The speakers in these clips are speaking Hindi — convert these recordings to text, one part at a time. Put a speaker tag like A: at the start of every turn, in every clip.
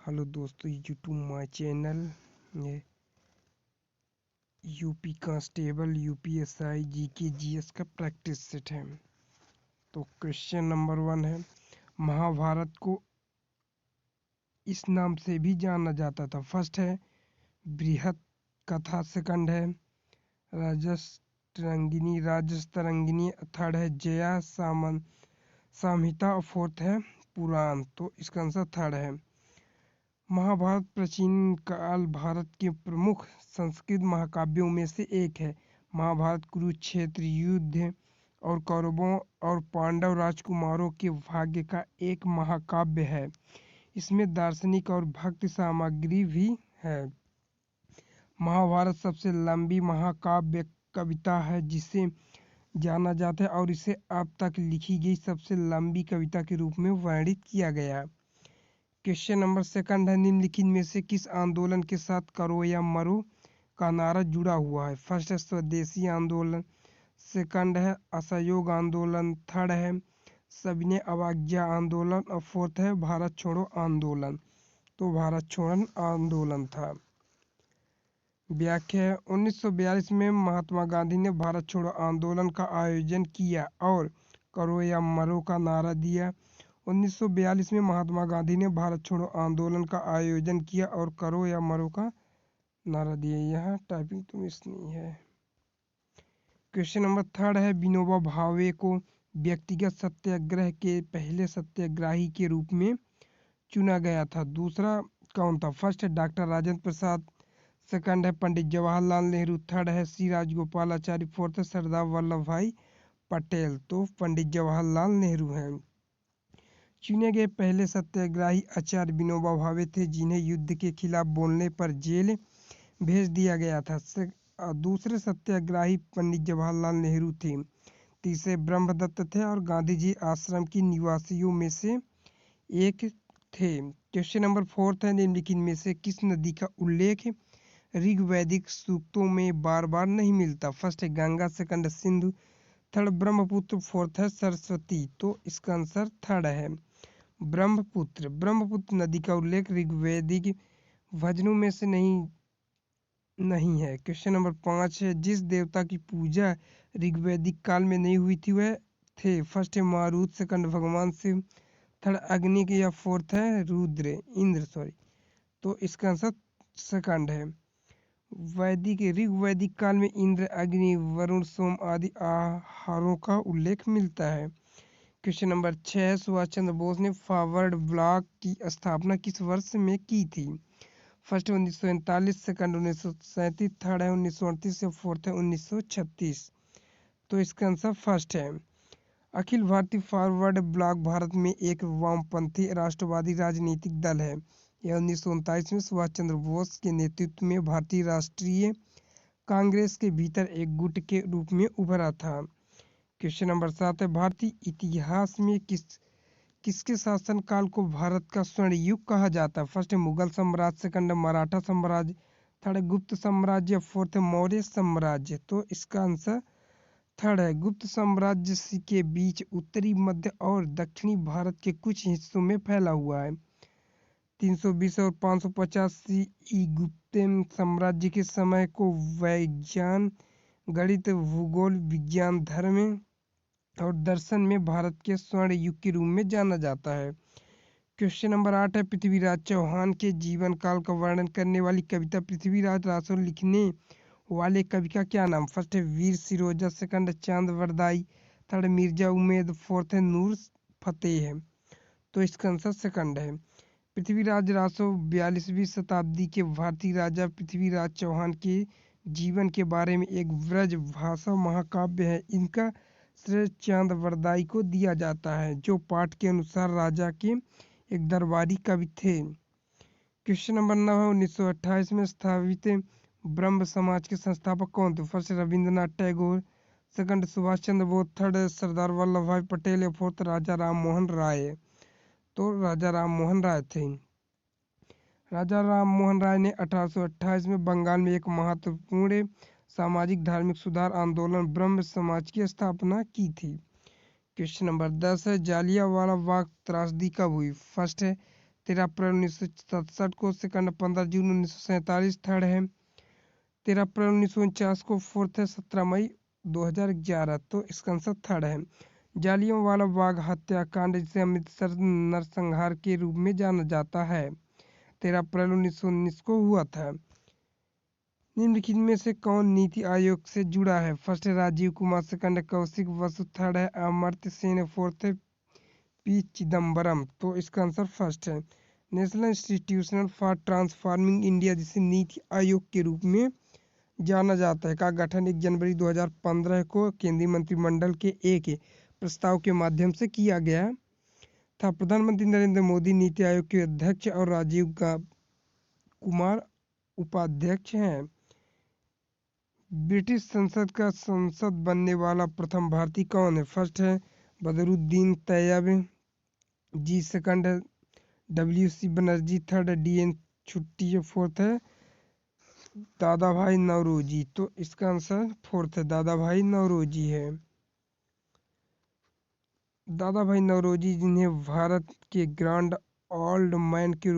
A: हेलो दोस्तों, यूट्यूब माय चैनल ये UP constable UPSI GK GS का प्रैक्टिस सेट है। तो क्वेश्चन नंबर 1 है, महाभारत को इस नाम से भी जाना जाता था। फर्स्ट है बृहत कथा, सेकंड है राजस्तरंगिनी, थर्ड है जया संहिता और फोर्थ है पुराण। तो इसका आंसर थर्ड है। महाभारत प्राचीन काल भारत के प्रमुख संस्कृत महाकाव्यों में से एक है। महाभारत कुरुक्षेत्र युद्ध और कौरवों और पांडव राजकुमारों के भाग्य का एक महाकाव्य है। इसमें दार्शनिक और भक्ति सामग्री भी है। महाभारत सबसे लंबी महाकाव्य कविता है जिसे जाना जाता है और इसे अब तक लिखी गई सबसे लंबी कविता के रूप में वर्णित किया गया। क्वेश्चन नंबर सेकंड है, निम्नलिखित में से किस आंदोलन के साथ करो या मरो का नारा जुड़ा हुआ है? फर्स्ट है स्वदेशी आंदोलन, सेकंड है असहयोग आंदोलन, थर्ड है सविनय अवज्ञा आंदोलन और फोर्थ है भारत छोड़ो आंदोलन। तो भारत छोड़ो आंदोलन था। व्याख्या है, 1942 में महात्मा गांधी ने भारत छोड़ो आंदोलन का आयोजन किया और करो या मरो का नारा दिया। 1942 में महात्मा गांधी ने भारत छोड़ो आंदोलन का आयोजन किया और करो या मरो का नारा दिया। यहाँ टाइपिंग तो मिस नहीं है। क्वेश्चन नंबर थर्ड है, विनोबा भावे को व्यक्तिगत सत्याग्रह के पहले सत्याग्रही के रूप में चुना गया था। दूसरा कौन था? फर्स्ट है डॉक्टर राजेंद्र प्रसाद, सेकंड है पंडित जवाहरलाल नेहरू, थर्ड है सी राजगोपालाचारी, फोर्थ है सरदार वल्लभ भाई पटेल। तो पंडित जवाहरलाल नेहरू हैं। चुने गए पहले सत्याग्रही आचार्य विनोबा भावे थे, जिन्हें युद्ध के खिलाफ बोलने पर जेल भेज दिया गया था। दूसरे सत्याग्रही पंडित जवाहरलाल नेहरू थे। तीसरे ब्रह्मदत्त थे और गांधी जी आश्रम की निवासियों में से एक थे। क्वेश्चन नंबर फोर्थ है, निम्नलिखित में से किस नदी का उल्लेख ऋग्वैदिक सूक्तों में बार बार नहीं मिलता? फर्स्ट है गंगा, सेकंड है सिंधु, थर्ड ब्रह्मपुत्र, फोर्थ है सरस्वती। तो इसका आंसर थर्ड है ब्रह्मपुत्र नदी का उल्लेख ऋग्वैदिक भजनों में से नहीं है। क्वेश्चन नंबर 5 है, जिस देवता की पूजा ऋग्वैदिक काल में नहीं हुई थी वह थे? फर्स्ट है मारुत, सेकंड भगवान शिव, थर्ड अग्नि या फोर्थ है इंद्र। तो इसका आंसर सेकंड है। ऋग्वैदिक काल में इंद्र, अग्नि, वरुण, सोम आदि आहारों का उल्लेख मिलता है। क्वेश्चन नंबर 6, सुभाष चंद्र बोस ने फॉरवर्ड ब्लॉक की स्थापना किस वर्ष में की थी? फर्स्ट 1939, सेकंड 1937, थर्ड है 1938 या फोर्थ है 1936। तो इसका आंसर फर्स्ट है। अखिल भारतीय फॉरवर्ड ब्लॉक भारत में एक वामपंथी राष्ट्रवादी राजनीतिक दल है। यह 1939 में सुभाष चंद्र बोस के नेतृत्व में भारतीय राष्ट्रीय कांग्रेस के भीतर एक गुट के रूप में उभरा था। क्वेश्चन नंबर 7 है, भारतीय इतिहास में किसके शासनकाल को भारत का स्वर्ण युग कहा जाता है? फर्स्ट है मुगल साम्राज्य, सेकंड है मराठा साम्राज्य, थर्ड है गुप्त साम्राज्य, फोर्थ है मौर्य साम्राज्य। तो इसका आंसर थर्ड है। गुप्त साम्राज्य के बीच उत्तरी, मध्य और दक्षिणी भारत के कुछ हिस्सों में फैला हुआ है। 320 और 550 सी गुप्त साम्राज्य के समय को विज्ञान, गणित, भूगोल विज्ञान, धर्म और दर्शन में भारत के स्वर्ण युग के रूप में जाना जाता है। क्वेश्चन नंबर 8 है, पृथ्वीराज चौहान के जीवन काल का वर्णन करने वाली कविता पृथ्वीराज रासो लिखने वाले कवि का क्या नाम? फर्स्ट है वीर सिरोजा, सेकंड है चांद वरदाई, थर्ड मिर्जा उमेद, फोर्थ है नूर फतेह। तो इसका आंसर सेकंड है। पृथ्वीराज रासो 42वीं शताब्दी के भारतीय राजा पृथ्वीराज चौहान के जीवन के बारे में एक ब्रज भाषा महाकाव्य है। इनका श्रेय चांद वरदाई को दिया जाता है, जो पाठ के अनुसार राजा के एक दरबारी कवि थे। क्वेश्चन नंबर 9 है, 1928 में स्थापित ब्रह्म समाज के संस्थापक कौन थे? First Rabindranath Tagore, second Subhash Chandra Bose, third Sardar Vallabh भाई पटेल या फोर्थ राजा राम मोहन राय। तो राजा राम मोहन राय थे। राजा राम मोहन राय ने 1828 में बंगाल में एक महत्वपूर्ण सामाजिक धार्मिक सुधार आंदोलन ब्रह्म समाज की स्थापना की थी। क्वेश्चन नंबर 10 है, जालियांवाला बाग त्रासदी कब हुई? फर्स्ट है 13 अप्रैल 1967 को। सेकंड 15 जून 1947 थर्ड है। 13 अप्रैल 1949 को। फोर्थ है 17 मई 2011, तो इसका आंसर थर्ड है। जालियांवाला बाग हत्याकांड, जिसे अमृतसर नरसंहार के रूप में जाना जाता है, 13 अप्रैल 1919 को हुआ था। निम्नलिखित में से कौन नीति आयोग से जुड़ा है? फर्स्ट है राजीव कुमार, सेकंड है कौशिक बसु, थर्ड है अमर्त्य सेन, फोर्थ है पी चिदम्बरम, तो इसका आंसर फर्स्ट है। National institutional for transforming India, जिसे नीति आयोग के रूप में जाना जाता है, का गठन 1 जनवरी 2015 को केंद्रीय मंत्रिमंडल के एक प्रस्ताव के माध्यम से किया गया था। प्रधानमंत्री नरेंद्र मोदी नीति आयोग के अध्यक्ष और राजीव कुमार उपाध्यक्ष हैं। ब्रिटिश संसद का संसद बनने वाला प्रथम भारतीय कौन है? फर्स्ट है बदरुद्दीन तैयब जी, सेकंड है WC बनर्जी, थर्ड है DN छुट्टी, फोर्थ है दादा भाई नौरोजी, तो इसका आंसर फोर्थ है दादा भाई नौरोजी है। दादा भाई नौरोजी, जिन्हें भारत के ग्रैंड ओल्ड मैन के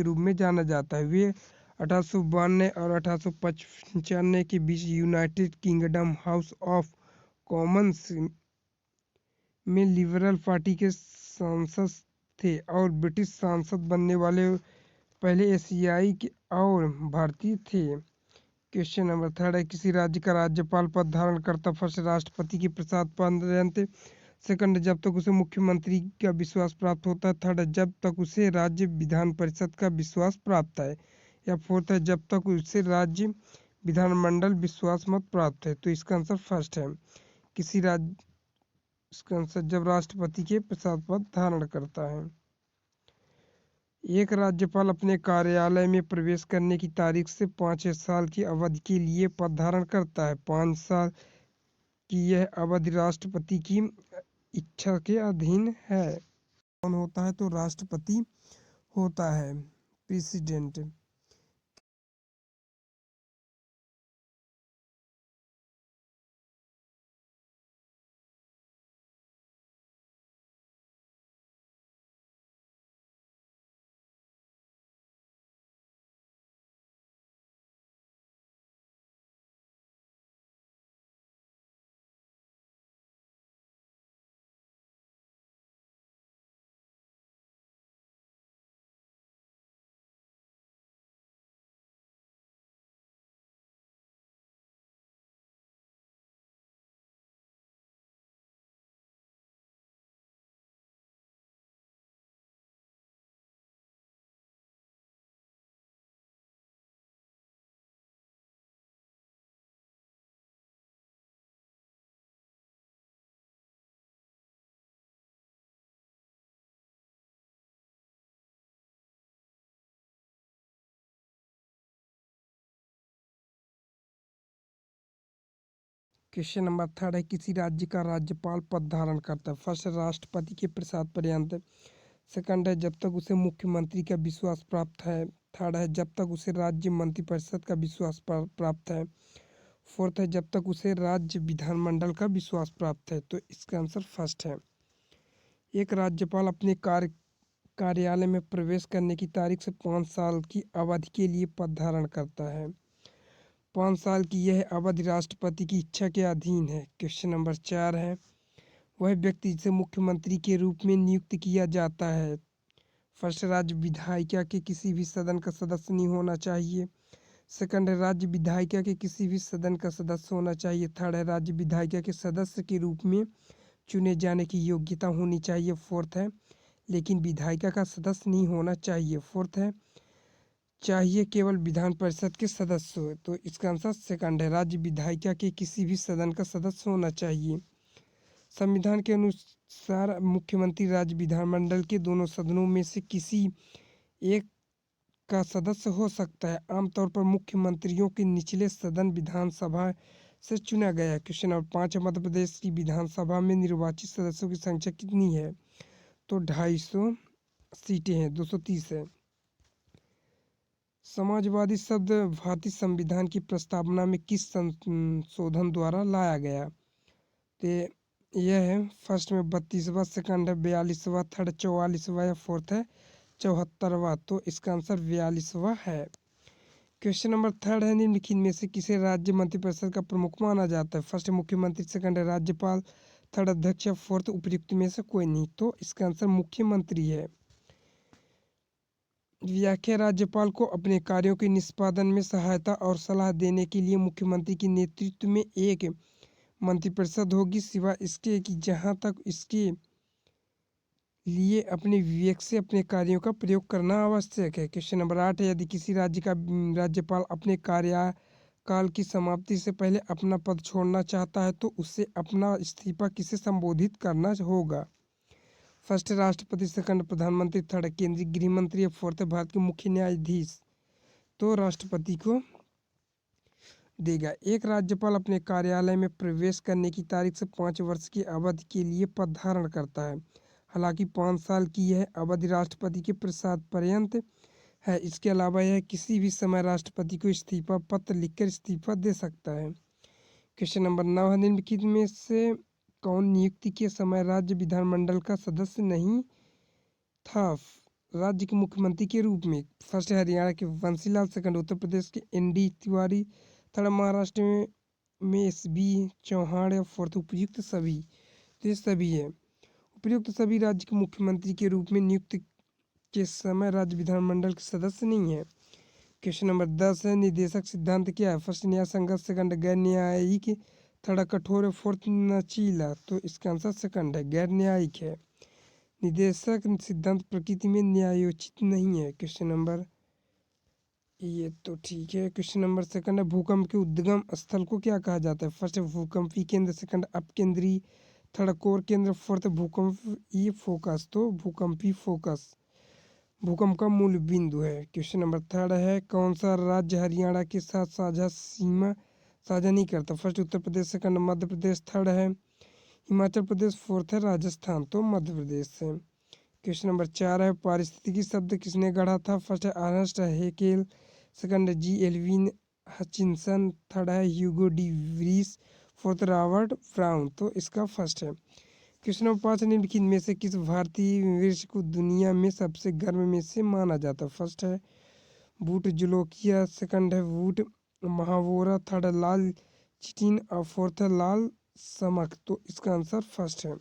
A: रूप में जाना जाता है, वे 1892 और 1895 के बीच United Kingdom House of Commons में लिबरल पार्टी के सांसद थे और ब्रिटिश सांसद बनने वाले पहले एशियाई और भारतीय थे। क्वेश्चन नंबर थर्ड है, किसी राज्य का राज्यपाल पद धारण करता? फर्स्ट राष्ट्रपति के प्रसाद पर्यंत, सेकंड जब तक उसे मुख्यमंत्री का विश्वास प्राप्त होता है, थर्ड जब तक उसे राज्य विधान परिषद का विश्वास प्राप्त है, या फोर्थ है जब तक उसे राज्य विधानमंडल विश्वास मत प्राप्त है, तो इसका आंसर फर्स्ट है। किसी राज्य इसका आंसर जब राष्ट्रपति के प्रसाद पद धारण करता है। एक राज्यपाल अपने कार्यालय में प्रवेश करने की तारीख से 5 साल की अवधि के लिए पद धारण करता है। 5 साल की यह अवधि राष्ट्रपति की इच्छा के अधीन है। कौन होता है? तो राष्ट्रपति होता है, प्रेसिडेंट। क्वेश्चन नंबर थर्ड है, किसी राज्य का राज्यपाल पद धारण करता है? फर्स्ट राष्ट्रपति के प्रसाद पर्यंत, सेकंड है जब तक उसे मुख्यमंत्री का विश्वास प्राप्त है, थर्ड है जब तक उसे राज्य मंत्रिपरिषद का विश्वास प्राप्त है, फोर्थ है जब तक उसे राज्य विधानमंडल का विश्वास प्राप्त है, तो इसका आंसर फर्स्ट है। एक राज्यपाल अपने कार्यालय में प्रवेश करने की तारीख से 5 साल की अवधि के लिए पद धारण करता है। 5 साल की यह अवधि राष्ट्रपति की इच्छा के अधीन है। क्वेश्चन नंबर 4 है, वह व्यक्ति जिसे मुख्यमंत्री के रूप में नियुक्त किया जाता है? फर्स्ट राज्य विधायिका के किसी भी सदन का सदस्य नहीं होना चाहिए, सेकंड है राज्य विधायिका के किसी भी सदन का सदस्य होना चाहिए, थर्ड है राज्य विधायिका के सदस्य के रूप में चुने जाने की योग्यता होनी चाहिए, फोर्थ है लेकिन विधायिका का सदस्य नहीं होना चाहिए, फोर्थ है चाहिए केवल विधान परिषद के सदस्य हो, तो इसका आंसर सेकंड है राज्य विधायिका के किसी भी सदन का सदस्य होना चाहिए। संविधान के अनुसार मुख्यमंत्री राज्य विधानमंडल के दोनों सदनों में से किसी एक का सदस्य हो सकता है। आमतौर पर मुख्यमंत्रियों के निचले सदन विधानसभा से चुना गया है। क्वेश्चन नंबर 5, मध्य प्रदेश की विधानसभा में निर्वाचित सदस्यों की संख्या कितनी है? तो 250 सीटें हैं, 230 है। समाजवादी शब्द भारतीय संविधान की प्रस्तावना में किस संशोधन द्वारा लाया गया? तो यह है फर्स्ट में 32वां, सेकंड है 42वां, थर्ड 44वां या फोर्थ है 74वां। तो इसका आंसर 42वां है। क्वेश्चन नंबर थर्ड है, निम्नलिखित में से किसे राज्य मंत्रिपरिषद का प्रमुख माना जाता है? फर्स्ट मुख्यमंत्री, सेकंड है राज्यपाल, थर्ड अध्यक्ष या फोर्थ उपयुक्त में से कोई नहीं। तो इसका आंसर मुख्यमंत्री है। व्याख्या, राज्यपाल को अपने कार्यों के निष्पादन में सहायता और सलाह देने के लिए मुख्यमंत्री के नेतृत्व में एक मंत्रिपरिषद होगी, सिवाय इसके कि जहां तक इसके लिए अपने विवेक से अपने कार्यों का प्रयोग करना आवश्यक है। क्वेश्चन नंबर 8 है, यदि किसी राज्य का राज्यपाल अपने कार्यकाल की समाप्ति से पहले अपना पद छोड़ना चाहता है तो उसे अपना इस्तीफा किसे संबोधित करना होगा? फर्स्ट राष्ट्रपति, सेकंड प्रधानमंत्री, थर्ड केंद्रीय गृह मंत्री या फोर्थ भारत के मुख्य न्यायाधीश। तो राष्ट्रपति को देगा। एक राज्यपाल अपने कार्यालय में प्रवेश करने की तारीख से 5 वर्ष की अवधि के लिए पद धारण करता है। हालांकि 5 साल की यह अवधि राष्ट्रपति के प्रसाद पर्यंत है। इसके अलावा यह किसी भी समय राष्ट्रपति को इस्तीफा पत्र लिखकर इस्तीफा दे सकता है। क्वेश्चन नंबर 9 है, निम्नलिखित में से कौन नियुक्ति के समय राज्य विधानमंडल का सदस्य नहीं था राज्य के मुख्यमंत्री के रूप में? फर्स्ट है हरियाणा के बंसीलाल, सेकंड उत्तर प्रदेश के ND तिवारी, थर्ड महाराष्ट्र में SB चौहान या फोर्थ उपयुक्त सभी। तो ये सभी है। उपयुक्त सभी राज्य के मुख्यमंत्री के रूप में नियुक्त के समय राज्य विधानमंडल के सदस्य नहीं है। क्वेश्चन नंबर 10 है, निदेशक सिद्धांत क्या है? फर्स्ट न्याय संगत, सेकंड गैर न्यायिक, थर्ड कठोर, फोर्थ नचीला। तो इसका आंसर सेकंड है, गैर न्यायिक है। निदेशक सिद्धांत प्रकृति में न्यायोचित नहीं है। क्वेश्चन नंबर ये तो ठीक है। क्वेश्चन नंबर सेकंड है, भूकंप के उद्गम स्थल को क्या कहा जाता है? फर्स्ट भूकंपी केंद्र, सेकंड अपकेंद्री, थर्ड कोर केंद्र, फोर्थ भूकंप ई फोकस। तो भूकंपी फोकस भूकंप का मूल बिंदु है। क्वेश्चन नंबर थर्ड है, कौन सा राज्य हरियाणा के साथ साझा सीमा साझा नहीं करता? First Uttar Pradesh, second Madhya Pradesh, third है हिमाचल प्रदेश, फोर्थ है राजस्थान। तो मध्य प्रदेश से। क्वेश्चन नंबर 4 है, पारिस्थितिकी शब्द किसने गढ़ा था? फर्स्ट है अर्नेस्ट हेकेल, सेकंड है G. एल्विन हचिंसन, थर्ड है Hugo de Vries, fourth Robert Brown. तो इसका फर्स्ट है। क्वेश्चन नंबर 5, निम्नलिखित में से किस भारतीय वृक्ष को दुनिया में सबसे गर्म में से माना जाता है? फर्स्ट है बूट जुलोकिया, सेकंड है बूट महावोरा, थर्ड लाल चिटिन और फोर्थ है लाल समक। तो इसका आंसर फर्स्ट है।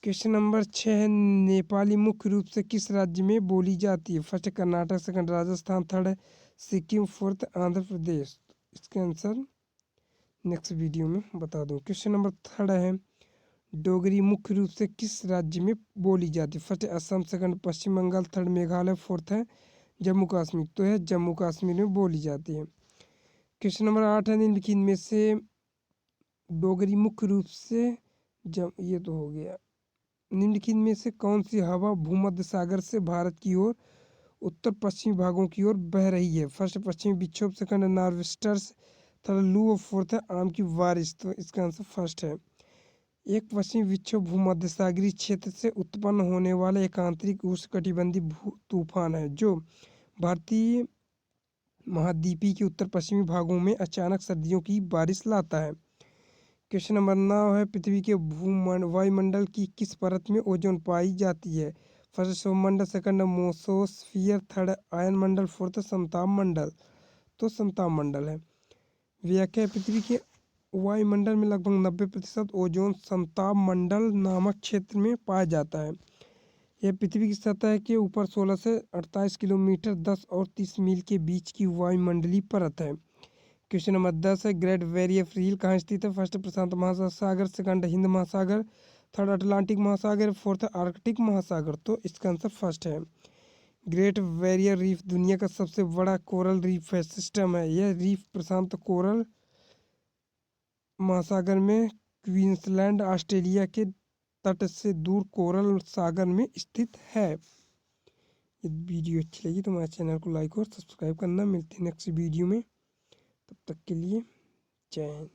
A: क्वेश्चन नंबर 6 है, नेपाली मुख्य रूप से किस राज्य में बोली जाती है? First Karnataka, second Rajasthan, third Sikkim, fourth Andhra Pradesh. इसका आंसर नेक्स्ट वीडियो में बता दूं। क्वेश्चन नंबर थर्ड है, डोगरी मुख्य रूप से किस राज्य में बोली जाती है? फर्स्ट असम, सेकंड पश्चिम बंगाल, थर्ड मेघालय, फोर्थ है जम्मू कश्मीर। तो है जम्मू कश्मीर में बोली जाती है। क्वेश्चन नंबर 8 है, निम्नलिखित में से डोगरी मुख्य रूप से ये तो हो गया। निम्नलिखित में से कौन सी हवा भूमध्य सागर से भारत की ओर उत्तर पश्चिमी भागों की ओर बह रही है? फर्स्ट पश्चिमी विक्षोभ, सेकंड नॉर्वेस्टर्स, थर्ड लू और फोर्थ है आम की बारिश। तो इसका आंसर फर्स्ट है। एक पश्चिमी विक्षोभ भूमध्यसागरीय क्षेत्र से उत्पन्न होने वाला एक आंतरिक उष्णकटिबंधीय तूफान है जो भारतीय महाद्वीपीय के उत्तर पश्चिमी भागों में अचानक सर्दियों की बारिश लाता है। क्वेश्चन नंबर 9 है, पृथ्वी के वायुमंडल की किस परत में ओजोन पाई जाती है? फर्स्ट सौरमंडल, सेकंड मेसोस्फीयर, थर्ड आयन मंडल, फोर्थ समताप मंडल। तो समताप मंडल है। व्याख्या, पृथ्वी के वायुमंडल में लगभग 90% ओजोन समताप मंडल नामक क्षेत्र में पाया जाता है। यह पृथ्वी की सतह के ऊपर 16 से 48 किलोमीटर 10 और 30 मील के बीच की वायुमंडलीय परत है। क्वेश्चन नंबर 10 है, ग्रेट बैरियर रीफ कहाँ स्थित है? फर्स्ट प्रशांत महासागर, सेकंड हिंद महासागर, थर्ड अटलांटिक महासागर, फोर्थ आर्कटिक महासागर। तो इसका आंसर फर्स्ट है। ग्रेट बैरियर रीफ दुनिया का सबसे बड़ा कोरल रीफ है सिस्टम है। यह रीफ प्रशांत कोरल महासागर में क्वींसलैंड ऑस्ट्रेलिया के तट से दूर कोरल सागर में स्थित है। यदि वीडियो अच्छी लगी तो हमारे चैनल को लाइक और सब्सक्राइब करना। मिलते हैं नेक्स्ट वीडियो में, तब तक के लिए जय हिंद।